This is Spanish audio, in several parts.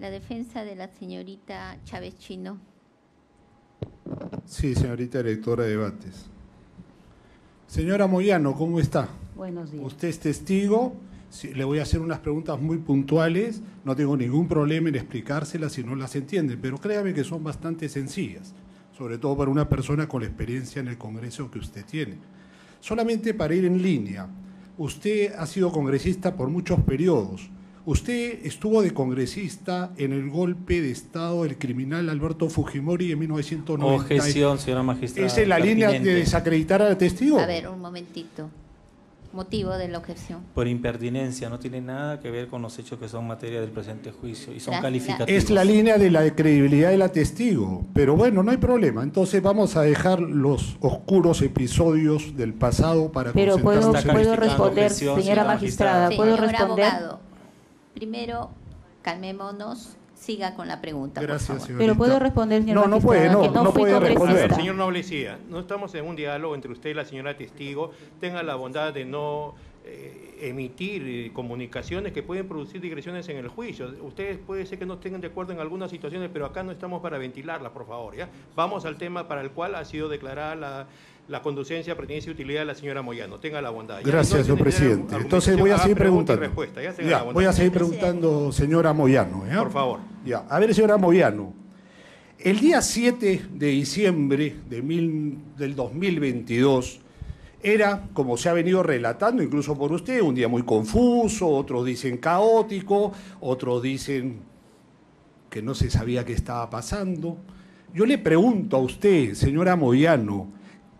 La defensa de la señorita Chávez Chino. Sí, señorita directora de debates. Señora Moyano, ¿cómo está? Buenos días. Usted es testigo, sí, le voy a hacer unas preguntas muy puntuales, no tengo ningún problema en explicárselas si no las entienden, pero créame que son bastante sencillas, sobre todo para una persona con la experiencia en el Congreso que usted tiene. Solamente para ir en línea, usted ha sido congresista por muchos periodos. Usted estuvo de congresista en el golpe de Estado del criminal Alberto Fujimori en 1990. Objeción, señora magistrada. ¿Esa es la línea de desacreditar al testigo? A ver, un momentito. Motivo de la objeción. Por impertinencia, no tiene nada que ver con los hechos que son materia del presente juicio y son calificativos. Es la línea de la credibilidad de la testigo, pero bueno, no hay problema. Entonces vamos a dejar los oscuros episodios del pasado para pero concentrarnos en puedo responder, señora magistrada, ¿puedo Señor responder? abogado, primero calmémonos, siga con la pregunta. Gracias, por favor. señorita. Pero puedo responder, señora No puede, magistrada, que no fui puede responder. congresista. Señor Noblecía, no estamos en un diálogo entre usted y la señora testigo. Tenga la bondad de no emitir comunicaciones que pueden producir digresiones en el juicio. Ustedes puede ser que no estén de acuerdo en algunas situaciones, pero acá no estamos para ventilarlas, por favor. ¿Ya? Vamos al tema para el cual ha sido declarada la conducencia, pertinencia y utilidad de la señora Moyano. Tenga la bondad. ¿Ya? Gracias, señor presidente. Entonces voy a seguir preguntando. Ya, voy a seguir preguntando, señora Moyano. ¿Ya? Por favor. Ya. A ver, señora Moyano. El día 7 de diciembre del 2022 era, como se ha venido relatando incluso por usted, un día muy confuso, otros dicen caótico, otros dicen que no se sabía qué estaba pasando. Yo le pregunto a usted, señora Moyano,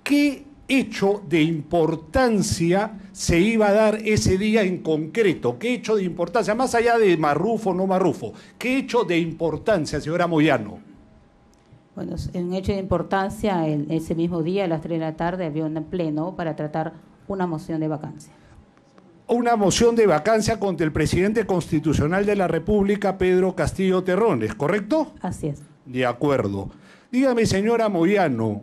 ¿qué hecho de importancia se iba a dar ese día en concreto? ¿Qué hecho de importancia? Más allá de Marrufo o no Marrufo, ¿qué hecho de importancia, señora Moyano? Bueno, en un hecho de importancia, ese mismo día, a las 3 de la tarde, había un pleno para tratar una moción de vacancia. Una moción de vacancia contra el presidente constitucional de la República, Pedro Castillo Terrones, ¿correcto? Así es. De acuerdo. Dígame, señora Moyano,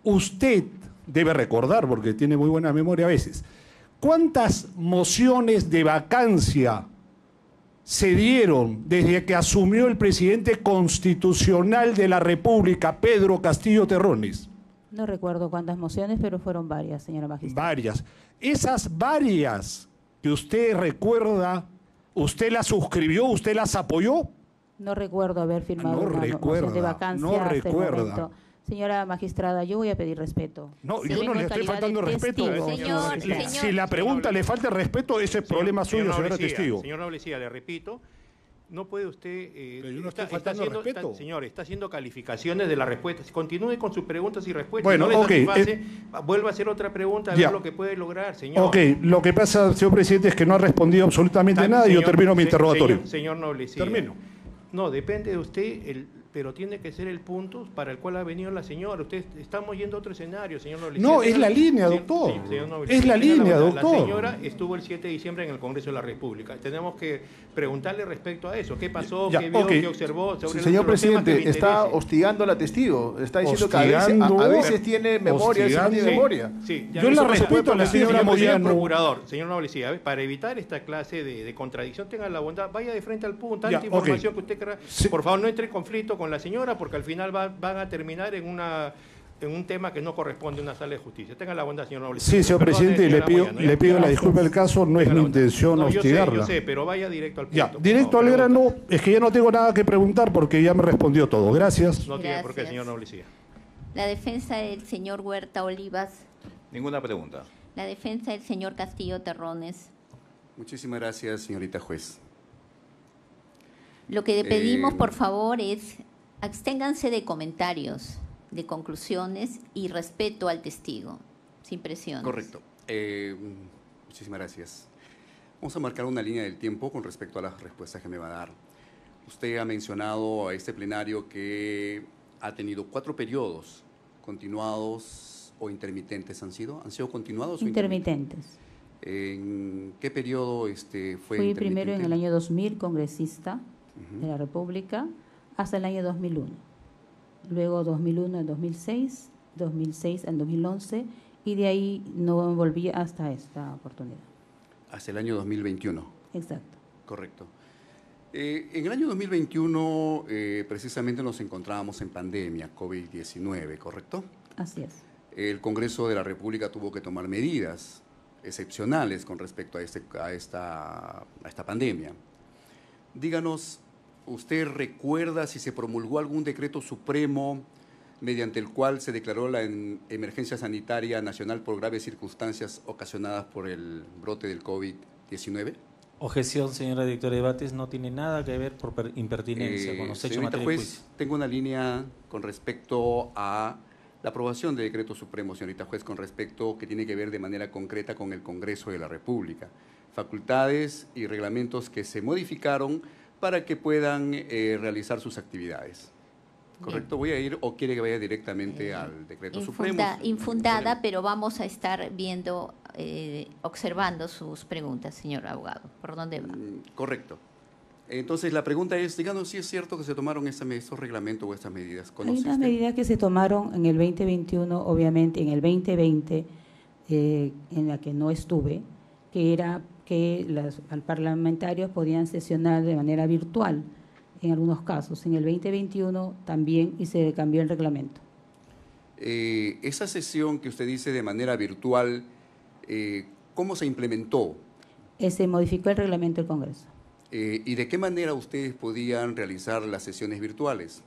usted debe recordar, porque tiene muy buena memoria a veces, ¿cuántas mociones de vacancia se dieron desde que asumió el presidente constitucional de la República, Pedro Castillo Terrones? No recuerdo cuántas mociones, pero fueron varias, señora magistrada. Varias. Esas varias que usted recuerda, ¿usted las suscribió, usted las apoyó? No recuerdo haber firmado No una recuerda, moción de vacancia no hasta el recuerda. momento. Señora magistrada, yo voy a pedir respeto. No, Sí, yo no le estoy calidad faltando de respeto. testigo. Si la pregunta le falta respeto, ese es problema suyo, señora testigo. Señor Noblecía, le repito, no puede usted... Pero yo no estoy faltando respeto. Señor, está haciendo calificaciones de la respuesta. Continúe con sus preguntas y respuestas. Bueno, si no le ok, satisface, vuelva a hacer otra pregunta a ver lo que puede lograr, señor. Ok, lo que pasa, señor presidente, es que no ha respondido absolutamente nada y yo termino mi interrogatorio. Señor Noblecía. Termino. No, depende de usted, pero tiene que ser el punto para el cual ha venido la señora. Usted estamos yendo a otro escenario, señor Noblecía. No, es la línea, doctor. Señor Noblecía, Es la línea, La doctor. señora estuvo el 7 de diciembre en el Congreso de la República. Tenemos que preguntarle respecto a eso. ¿Qué pasó? Ya, ¿Qué vio? ok. ¿Qué observó? Sobre Señor los temas que presidente, le está interesen. hostigando a la testigo. Está diciendo que Hostigando, a veces tiene memoria, a veces no tiene hostigando. memoria. Sí, Yo la respeto a la señora Moyano. Procurador, señor Noblecía, ¿ves? Para evitar esta clase de contradicción, tenga la bondad, vaya de frente al punto, Ya, tanta información ok. que usted crea. Sí. Por favor, no entre en conflicto con la señora, porque al final van a terminar en un tema que no corresponde a una sala de justicia. Tenga la bondad, señor Noblecía. Sí, señor Perdone, presidente, y señora Moyano, ¿ya? le pido la disculpa del caso, no es Tenga mi la bondad. intención No, hostigarla. Yo sé, pero vaya directo al punto. Ya, por directo al favor, grano, pregunta. es que ya no tengo nada que preguntar porque ya me respondió todo. Gracias. No tiene por qué, Gracias. señor Noblecía. La defensa del señor Huerta Olivas. Ninguna pregunta. La defensa del señor Castillo Terrones. Muchísimas gracias, señorita juez. Lo que le pedimos, por favor, es absténganse de comentarios, de conclusiones y respeto al testigo, sin presiones. Correcto. Muchísimas gracias. Vamos a marcar una línea del tiempo con respecto a las respuestas que me va a dar. Usted ha mencionado a este plenario que ha tenido 4 periodos continuados o intermitentes. ¿Han sido continuados o Intermitentes. ¿En qué periodo fue Fui intermitente? primero en el año 2000 congresista de la República hasta el año 2001. Luego 2001 al 2006, 2006 al 2011 y de ahí no volví hasta esta oportunidad. Hasta el año 2021. Exacto. Correcto. En el año 2021, precisamente nos encontrábamos en pandemia, COVID-19, ¿correcto? Así es. El Congreso de la República tuvo que tomar medidas excepcionales con respecto a esta pandemia. Díganos, ¿usted recuerda si se promulgó algún decreto supremo mediante el cual se declaró la emergencia sanitaria nacional por graves circunstancias ocasionadas por el brote del COVID-19? Objeción, señora directora de debates, no tiene nada que ver por impertinencia con los hechos Señorita materia de juez, juicio. tengo una línea con respecto a la aprobación de decreto supremo, señorita juez, con respecto que tiene que ver de manera concreta con el Congreso de la República. Facultades y reglamentos que se modificaron para que puedan realizar sus actividades. ¿Correcto? ¿Voy a ir o quiere que vaya directamente al decreto supremo? Infundada, pero vamos a estar viendo, observando sus preguntas, señor abogado. ¿Por dónde va? Correcto. Entonces, la pregunta es, díganos si es cierto que se tomaron estos reglamentos o estas medidas. Hay unas medidas que se tomaron en el 2021, obviamente, en el 2020, en la que no estuve, que era que los parlamentarios podían sesionar de manera virtual en algunos casos. En el 2021 también, y se cambió el reglamento. Esa sesión que usted dice de manera virtual, ¿cómo se implementó? Se modificó el reglamento del Congreso. ¿Y de qué manera ustedes podían realizar las sesiones virtuales?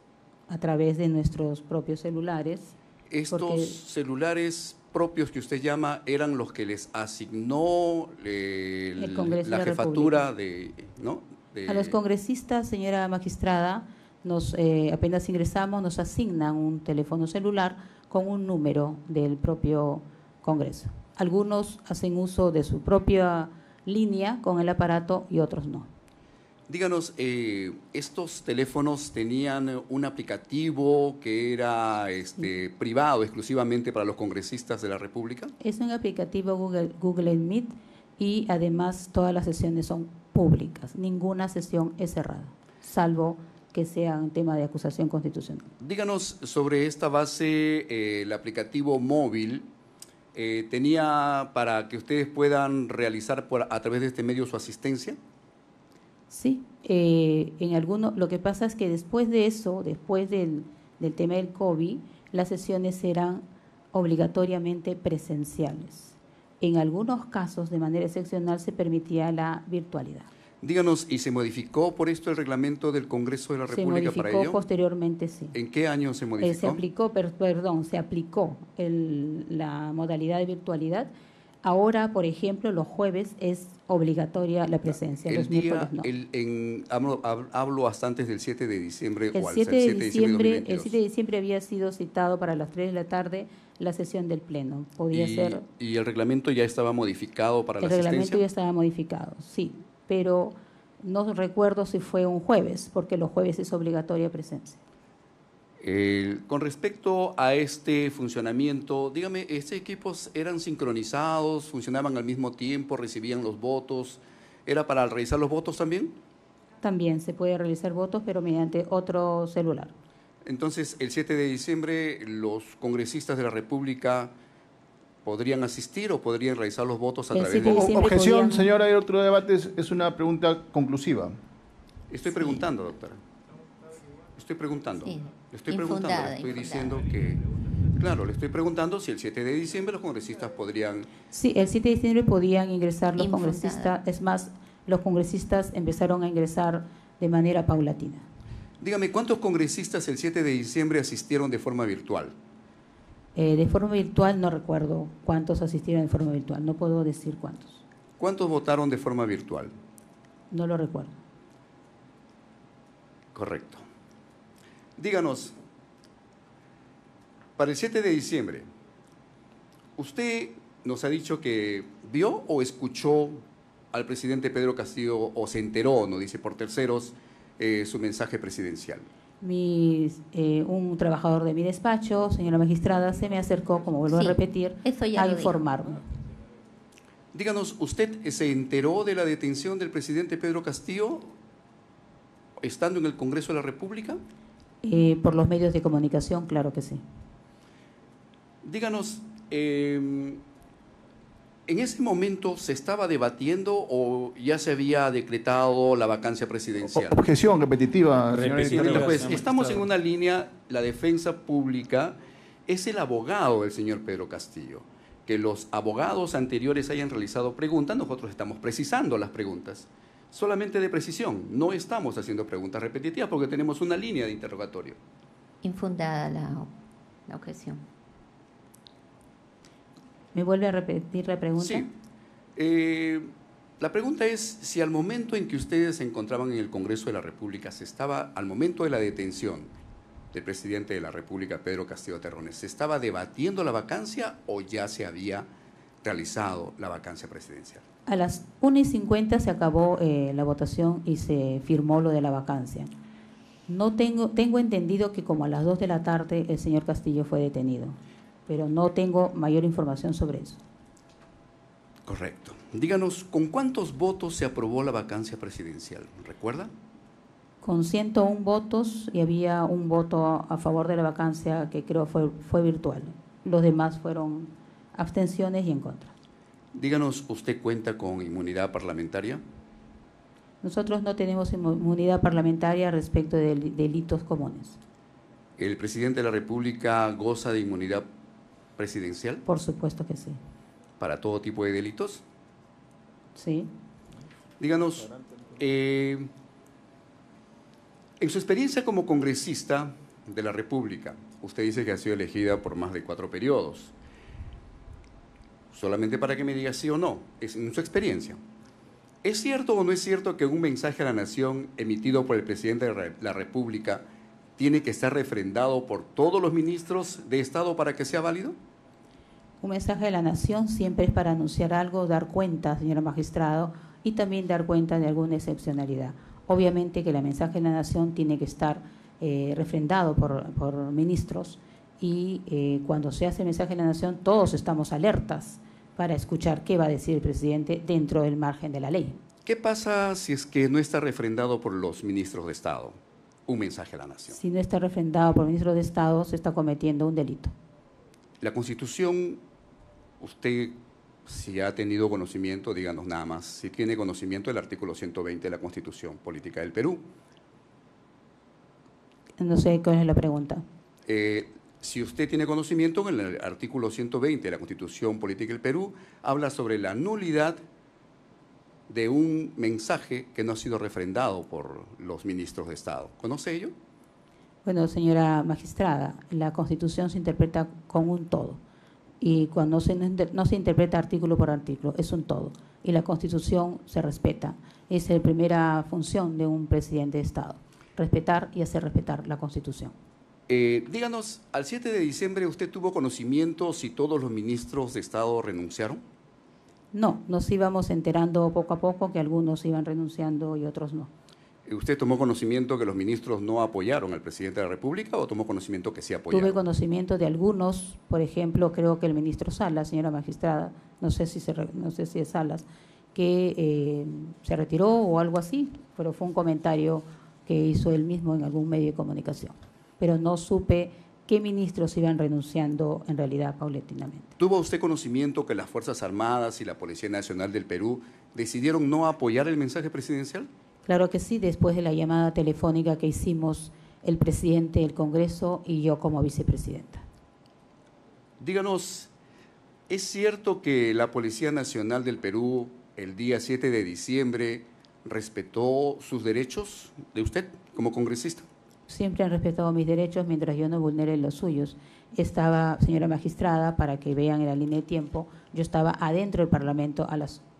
A través de nuestros propios celulares. Estos celulares propios que usted llama eran los que les asignó el Congreso la de la jefatura República. de... A los congresistas, señora magistrada, apenas ingresamos, nos asignan un teléfono celular con un número del propio Congreso. Algunos hacen uso de su propia línea con el aparato y otros no. Díganos, ¿estos teléfonos tenían un aplicativo que era privado exclusivamente para los congresistas de la República? Es un aplicativo Google Meet y además todas las sesiones son públicas. Ninguna sesión es cerrada, salvo que sea un tema de acusación constitucional. Díganos sobre esta base, el aplicativo móvil, ¿tenía para que ustedes puedan realizar a través de este medio su asistencia? Sí, lo que pasa es que después de eso, después del tema del COVID, las sesiones serán obligatoriamente presenciales. En algunos casos, de manera excepcional, se permitía la virtualidad. Díganos, ¿y se modificó por esto el reglamento del Congreso de la República para ello? Se modificó posteriormente, sí. ¿En qué año se modificó? Se aplicó la modalidad de virtualidad. Ahora, por ejemplo, los jueves es obligatoria la presencia, los miércoles no. Hablo hasta antes del 7 de diciembre el 7 de diciembre, el 7 de diciembre había sido citado para las 3 de la tarde la sesión del Pleno. ¿Y el reglamento ya estaba modificado para la asistencia? El reglamento ya estaba modificado, sí, pero no recuerdo si fue un jueves, porque los jueves es obligatoria presencia. Con respecto a este funcionamiento, dígame, ¿estos equipos eran sincronizados, funcionaban al mismo tiempo, recibían los votos? ¿Era para realizar los votos también? También se puede realizar votos, pero mediante otro celular. Entonces, el 7 de diciembre, ¿los congresistas de la República podrían asistir o podrían realizar los votos a través de... Objeción, señora directora de debates, es una pregunta conclusiva. Estoy preguntando, doctora. Estoy preguntando. Sí. Le estoy preguntando, le estoy diciendo que... Claro, le estoy preguntando si el 7 de diciembre los congresistas podrían... Sí, el 7 de diciembre podían ingresar los congresistas. Es más, los congresistas empezaron a ingresar de manera paulatina. Dígame, ¿cuántos congresistas el 7 de diciembre asistieron de forma virtual? De forma virtual no recuerdo cuántos asistieron de forma virtual. No puedo decir cuántos. ¿Cuántos votaron de forma virtual? No lo recuerdo. Correcto. Díganos, para el 7 de diciembre, ¿usted nos ha dicho que vio o escuchó al presidente Pedro Castillo o se enteró, nos dice por terceros, su mensaje presidencial? Un trabajador de mi despacho, señora magistrada, se me acercó, como vuelvo a repetir, a informarme. Díganos, ¿usted se enteró de la detención del presidente Pedro Castillo estando en el Congreso de la República? Por los medios de comunicación, claro que sí. Díganos, ¿En ese momento se estaba debatiendo o ya se había decretado la vacancia presidencial? Objeción repetitiva, señor Repetitiva. editor. Pues señor estamos en magistrado. una línea, la defensa pública es el abogado del señor Pedro Castillo. Que los abogados anteriores hayan realizado preguntas, nosotros estamos precisando las preguntas, solamente de precisión, no estamos haciendo preguntas repetitivas porque tenemos una línea de interrogatorio. Infundada la objeción. ¿Me vuelve a repetir la pregunta? Sí. La pregunta es si al momento en que ustedes se encontraban en el Congreso de la República, al momento de la detención del presidente de la República, Pedro Castillo Terrones, ¿se estaba debatiendo la vacancia o ya se había realizado la vacancia presidencial? A las 1:50 se acabó la votación y se firmó lo de la vacancia. No tengo entendido que como a las 2 de la tarde el señor Castillo fue detenido, pero no tengo mayor información sobre eso. Correcto. Díganos, ¿con cuántos votos se aprobó la vacancia presidencial? ¿Recuerda? Con 101 votos y había un voto a favor de la vacancia que creo fue virtual. Los demás fueron abstenciones y en contra. Díganos, ¿usted cuenta con inmunidad parlamentaria? Nosotros no tenemos inmunidad parlamentaria respecto de delitos comunes. ¿El presidente de la República goza de inmunidad presidencial Por supuesto que sí. para todo tipo de delitos? Sí. Díganos, en su experiencia como congresista de la República, usted dice que ha sido elegida por más de 4 periodos. Solamente para que me diga sí o no, es en su experiencia. ¿Es cierto o no es cierto que un mensaje a la nación emitido por el presidente de la República tiene que estar refrendado por todos los ministros de Estado para que sea válido? Un mensaje de la nación siempre es para anunciar algo, dar cuenta, señora magistrado, y también dar cuenta de alguna excepcionalidad. Obviamente que el mensaje de la nación tiene que estar refrendado por ministros y cuando se hace el mensaje de la nación todos estamos alertas para escuchar qué va a decir el presidente dentro del margen de la ley. ¿Qué pasa si es que no está refrendado por los ministros de Estado? Un mensaje a la nación. Si no está refrendado por ministros de Estado, se está cometiendo un delito. La Constitución, usted, si ha tenido conocimiento, díganos nada más, si tiene conocimiento del artículo 120 de la Constitución Política del Perú. No sé cuál es la pregunta. Si usted tiene conocimiento, en el artículo 120 de la Constitución Política del Perú habla sobre la nulidad de un mensaje que no ha sido refrendado por los ministros de Estado. ¿Conoce ello? Bueno, señora magistrada, la Constitución se interpreta como un todo. Y cuando no se interpreta artículo por artículo, es un todo. Y la Constitución se respeta. Es la primera función de un presidente de Estado, respetar y hacer respetar la Constitución. Díganos, al 7 de diciembre, ¿usted tuvo conocimiento si todos los ministros de Estado renunciaron? No, nos íbamos enterando poco a poco que algunos iban renunciando y otros no. ¿Usted tomó conocimiento que los ministros no apoyaron al presidente de la República o tomó conocimiento que sí apoyaron? Tuve conocimiento de algunos, por ejemplo, creo que el ministro Salas, señora magistrada, no sé si es Salas, que se retiró o algo así, pero fue un comentario que hizo él mismo en algún medio de comunicación. Pero no supe qué ministros iban renunciando en realidad paulatinamente. ¿Tuvo usted conocimiento que las Fuerzas Armadas y la Policía Nacional del Perú decidieron no apoyar el mensaje presidencial? Claro que sí, después de la llamada telefónica que hicimos el presidente del Congreso y yo como vicepresidenta. Díganos, ¿es cierto que la Policía Nacional del Perú el día 7 de diciembre respetó sus derechos de usted como congresista? Siempre han respetado mis derechos mientras yo no vulnere los suyos. Estaba, señora magistrada, para que vean en la línea de tiempo, yo estaba adentro del Parlamento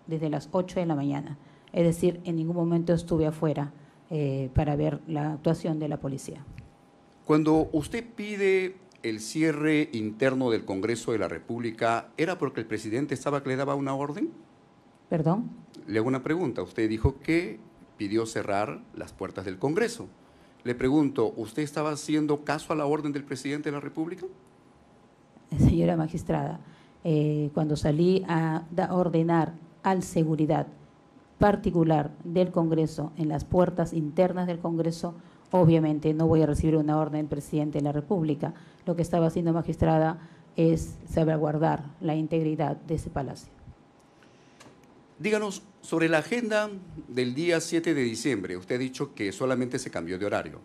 desde las 8 de la mañana. Es decir, en ningún momento estuve afuera para ver la actuación de la policía. Cuando usted pide el cierre interno del Congreso de la República, ¿era porque el presidente estaba que le daba una orden? ¿Perdón? Le hago una pregunta. Usted dijo que pidió cerrar las puertas del Congreso. Le pregunto, ¿usted estaba haciendo caso a la orden del presidente de la República? Señora magistrada, cuando salí a ordenar al seguridad particular del Congreso en las puertas internas del Congreso, obviamente no voy a recibir una orden del presidente de la República. Lo que estaba haciendo magistrada es salvaguardar la integridad de ese palacio. Díganos, sobre la agenda del día 7 de diciembre, usted ha dicho que solamente se cambió de horario.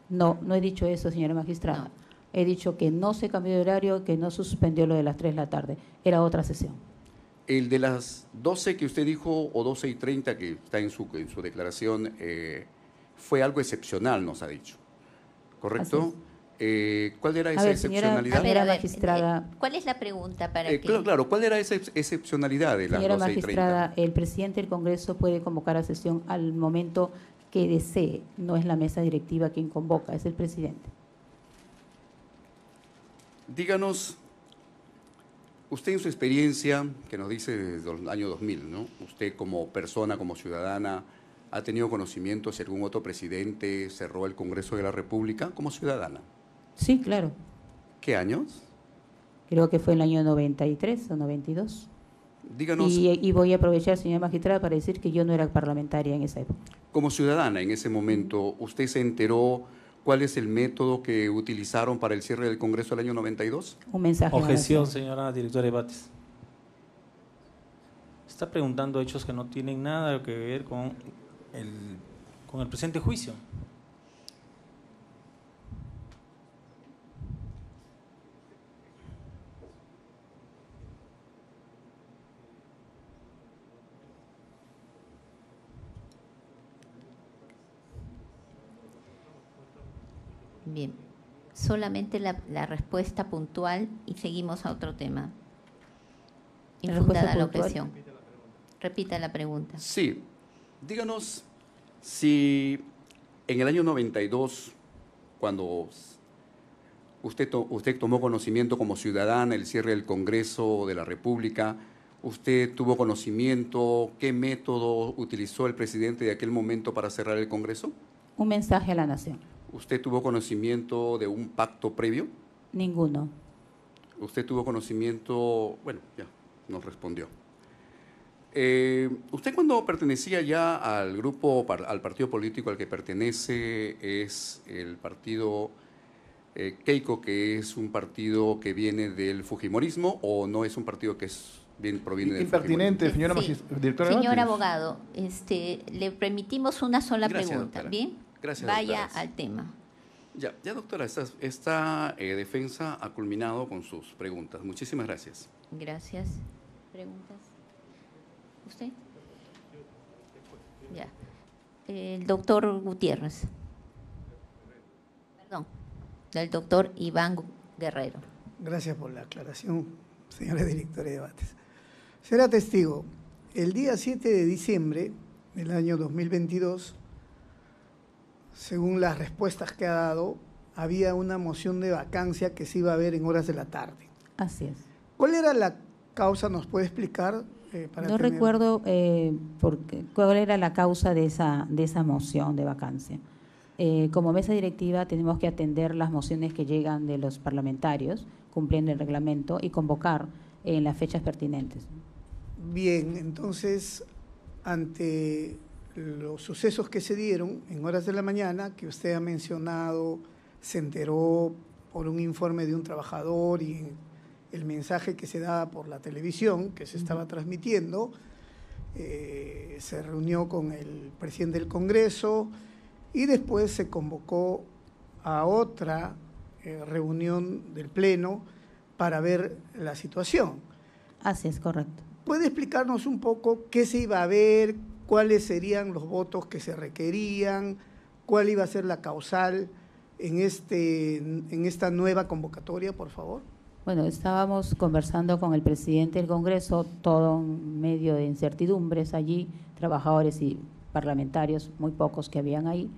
No, no he dicho eso, señora magistrada. No. He dicho que no se cambió de horario, que no se suspendió lo de las 3 de la tarde. Era otra sesión. El de las 12 que usted dijo, o 12:30 que está en su declaración, fue algo excepcional, nos ha dicho. ¿Correcto? ¿Cuál era esa A ver, señora- excepcionalidad? a ver, Señora magistrada. ¿Cuál es la pregunta para que? Claro, ¿cuál era esa excepcionalidad de las Señora 12:30? magistrada, el presidente del Congreso puede convocar a sesión al momento que desee. No es la mesa directiva quien convoca, es el presidente. Díganos, usted en su experiencia, que nos dice desde el año 2000, ¿no? Usted como persona, como ciudadana, ¿ha tenido conocimiento si algún otro presidente cerró el Congreso de la República como ciudadana? Sí, claro. ¿Qué años? Creo que fue en el año 93 o 92. Díganos, Y voy a aprovechar, señora magistrada, para decir que yo no era parlamentaria en esa época. como ciudadana en ese momento, ¿usted se enteró cuál es el método que utilizaron para el cierre del Congreso del año 92? Un mensaje. a la Objeción, nación. señora directora de debates. Está preguntando hechos que no tienen nada que ver con el presente juicio. Bien, solamente la respuesta puntual y seguimos a otro tema. La Infundada respuesta la puntual. objeción. Repita la pregunta. Sí. Díganos si en el año 92, cuando usted tomó conocimiento como ciudadana el cierre del Congreso de la República, ¿usted tuvo conocimiento qué método utilizó el presidente de aquel momento para cerrar el Congreso? Un mensaje a la nación. ¿Usted tuvo conocimiento de un pacto previo? Ninguno. ¿Usted tuvo conocimiento? Bueno, ya nos respondió. Usted cuando pertenecía ya al grupo, al partido político al que pertenece, es el partido Keiko, que es un partido que viene del fujimorismo, o no es un partido que proviene del Impertinente, señora Sí. directora de Señor debates. abogado, le permitimos una sola Gracias, pregunta, doctora. ¿bien? Gracias, Vaya doctora. al tema. Ya, doctora, esta defensa ha culminado con sus preguntas. Muchísimas gracias. Gracias. ¿Preguntas? ¿Usted? Ya. El doctor Gutiérrez. Perdón. Del doctor Iván Guerrero. Gracias por la aclaración, señora directora de debates. Será testigo, el día 7 de diciembre del año 2022, según las respuestas que ha dado, había una moción de vacancia que se iba a ver en horas de la tarde. Así es. ¿Cuál era la causa? ¿Nos puede explicar? No recuerdo cuál era la causa de esa moción de vacancia. Como mesa directiva tenemos que atender las mociones que llegan de los parlamentarios, cumpliendo el reglamento, y convocar en las fechas pertinentes. Bien, entonces, ante los sucesos que se dieron en horas de la mañana, que usted ha mencionado, se enteró por un informe de un trabajador y el mensaje que se daba por la televisión, que se estaba transmitiendo, se reunió con el presidente del Congreso y después se convocó a otra reunión del Pleno para ver la situación. Así es, correcto. ¿Puede explicarnos un poco qué se iba a ver, cuáles serían los votos que se requerían, cuál iba a ser la causal en esta nueva convocatoria, por favor? Bueno, estábamos conversando con el presidente del Congreso, todo en medio de incertidumbres allí, trabajadores y parlamentarios, muy pocos que habían ahí,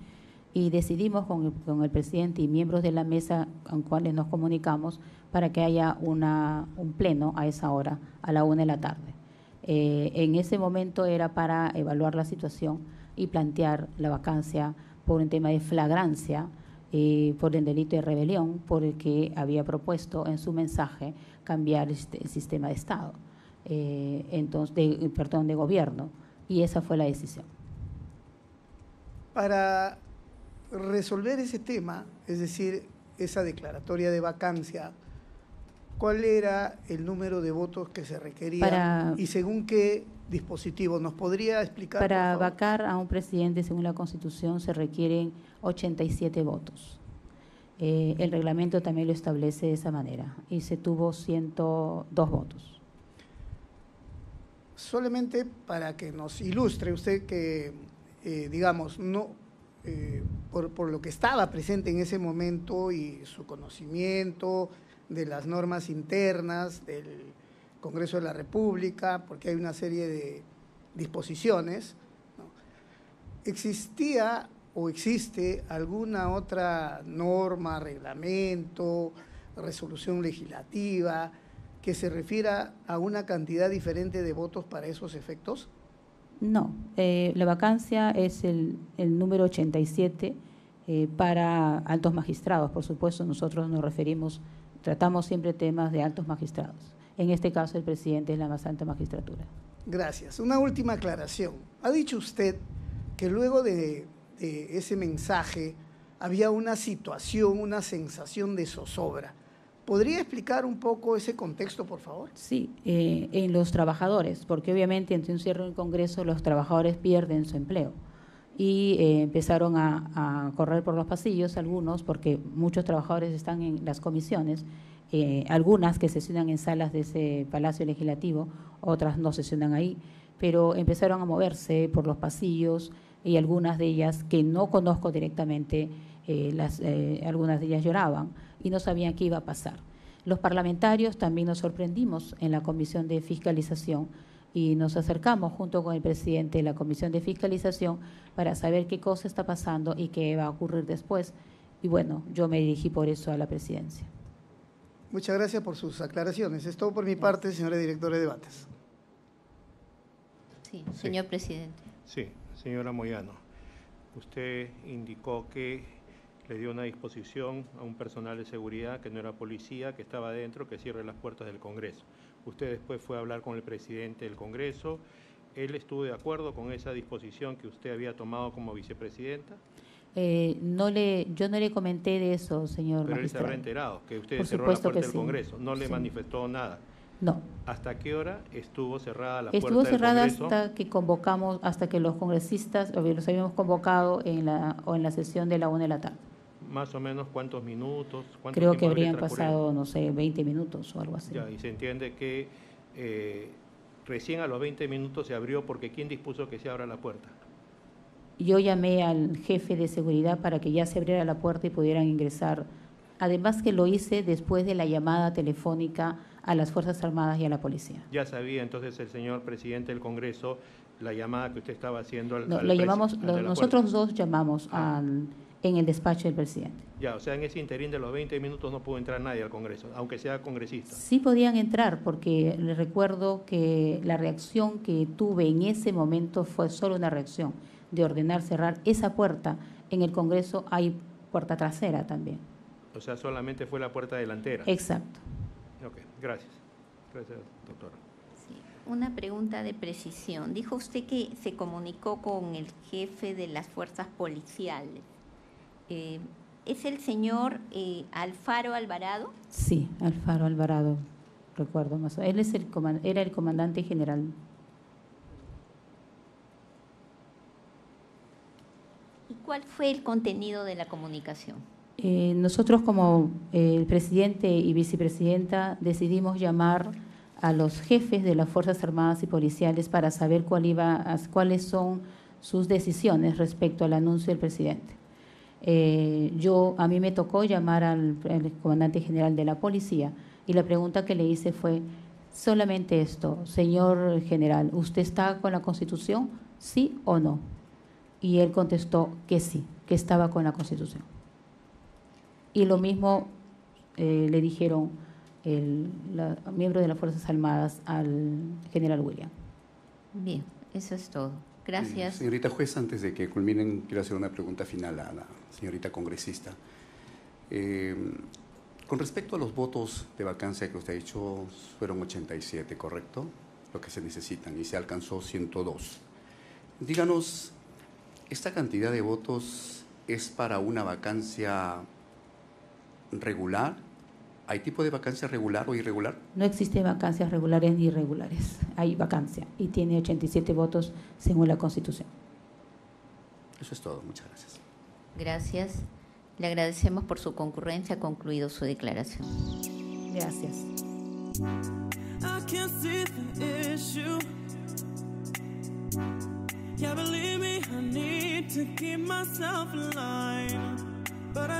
y decidimos con el presidente y miembros de la mesa con cuales nos comunicamos para que haya un pleno a esa hora, a la 1 de la tarde. En ese momento era para evaluar la situación y plantear la vacancia por un tema de flagrancia, por el delito de rebelión, por el que había propuesto en su mensaje cambiar el sistema de Estado, de gobierno, y esa fue la decisión. Para resolver ese tema, es decir, esa declaratoria de vacancia, ¿cuál era el número de votos que se requería y según qué dispositivo? ¿Nos podría explicar? Para vacar a un presidente, según la Constitución, se requieren 87 votos. El reglamento también lo establece de esa manera y se tuvo 102 votos. Solamente para que nos ilustre usted que, digamos, no por lo que estaba presente en ese momento y su conocimiento de las normas internas del Congreso de la República, porque hay una serie de disposiciones, ¿no? ¿Existía o existe alguna otra norma, reglamento, resolución legislativa que se refiera a una cantidad diferente de votos para esos efectos? No, la vacancia es el número 87 para altos magistrados. Por supuesto, nosotros nos referimos, tratamos siempre temas de altos magistrados. En este caso, el presidente es la más alta magistratura. Gracias. Una última aclaración. Ha dicho usted que luego de ese mensaje había una situación, una sensación de zozobra. ¿Podría explicar un poco ese contexto, por favor? Sí, en los trabajadores, porque obviamente ante un cierre del Congreso los trabajadores pierden su empleo y empezaron a correr por los pasillos algunos, porque muchos trabajadores están en las comisiones, algunas que sesionan en salas de ese Palacio Legislativo, otras no sesionan ahí, pero empezaron a moverse por los pasillos y algunas de ellas que no conozco directamente, algunas de ellas lloraban y no sabían qué iba a pasar. Los parlamentarios también nos sorprendimos en la Comisión de Fiscalización y nos acercamos junto con el presidente de la Comisión de Fiscalización para saber qué cosa está pasando y qué va a ocurrir después. Y bueno, yo me dirigí por eso a la presidencia. Muchas gracias por sus aclaraciones. Es todo por mi parte, señora directora de debates. Sí, señor presidente. Sí, señora Moyano, usted indicó que le dio una disposición a un personal de seguridad que no era policía, que estaba adentro, que cierre las puertas del Congreso. Usted después fue a hablar con el presidente del Congreso. ¿Él estuvo de acuerdo con esa disposición que usted había tomado como vicepresidenta? Yo no le comenté de eso, señor Pero magistrado. él se habrá enterado que usted Por cerró la supuesto puerta que del sí. Congreso. No le Sí. manifestó nada. No. ¿Hasta qué hora estuvo cerrada la puerta Estuvo del cerrada Congreso? hasta que los congresistas, los habíamos convocado en la sesión de la 1 de la tarde. Más o menos, ¿cuántos minutos? ¿Cuánto Creo que tiempo habría habrían transcurrido? pasado, no sé, 20 minutos o algo así. Ya, y se entiende que recién a los 20 minutos se abrió, porque ¿quién dispuso que se abra la puerta? Yo llamé al jefe de seguridad para que ya se abriera la puerta y pudieran ingresar. Además que lo hice después de la llamada telefónica a las Fuerzas Armadas y a la policía. Ya sabía entonces el señor presidente del Congreso la llamada que usted estaba haciendo al No, al nosotros dos llamamos en el despacho del presidente. Ya, o sea, en ese interín de los 20 minutos no pudo entrar nadie al Congreso, aunque sea congresista. Sí podían entrar, porque les recuerdo que la reacción que tuve en ese momento fue solo una reacción de ordenar cerrar esa puerta. En el Congreso hay puerta trasera también. O sea, solamente fue la puerta delantera. Exacto. Ok, gracias. Gracias, doctora. Sí, una pregunta de precisión. Dijo usted que se comunicó con el jefe de las fuerzas policiales. ¿Es el señor Alfaro Alvarado? Sí, Alfaro Alvarado, recuerdo más. Él es era el comandante general. ¿Y cuál fue el contenido de la comunicación? Nosotros como el presidente y vicepresidenta decidimos llamar a los jefes de las Fuerzas Armadas y Policiales para saber cuáles son sus decisiones respecto al anuncio del presidente. A mí me tocó llamar al comandante general de la policía y la pregunta que le hice fue solamente esto: señor general, ¿usted está con la Constitución? ¿Sí o no? Y él contestó que sí, que estaba con la Constitución. Y lo mismo le dijeron miembros de las Fuerzas Armadas al general William. Bien, eso es todo. Gracias. Señorita juez, antes de que culminen, quiero hacer una pregunta final a la señorita congresista. Con respecto a los votos de vacancia que usted ha dicho, fueron 87, ¿correcto? Lo que se necesitan, y se alcanzó 102. Díganos, ¿esta cantidad de votos es para una vacancia regular ¿Hay tipo de vacancia regular o irregular? No existen vacancias regulares ni irregulares. Hay vacancia y tiene 87 votos según la Constitución. Eso es todo. Muchas gracias. Gracias. Le agradecemos por su concurrencia. Ha concluido su declaración. Gracias. I can't see the issue. Yeah, believe me, I need to keep myself in line. But I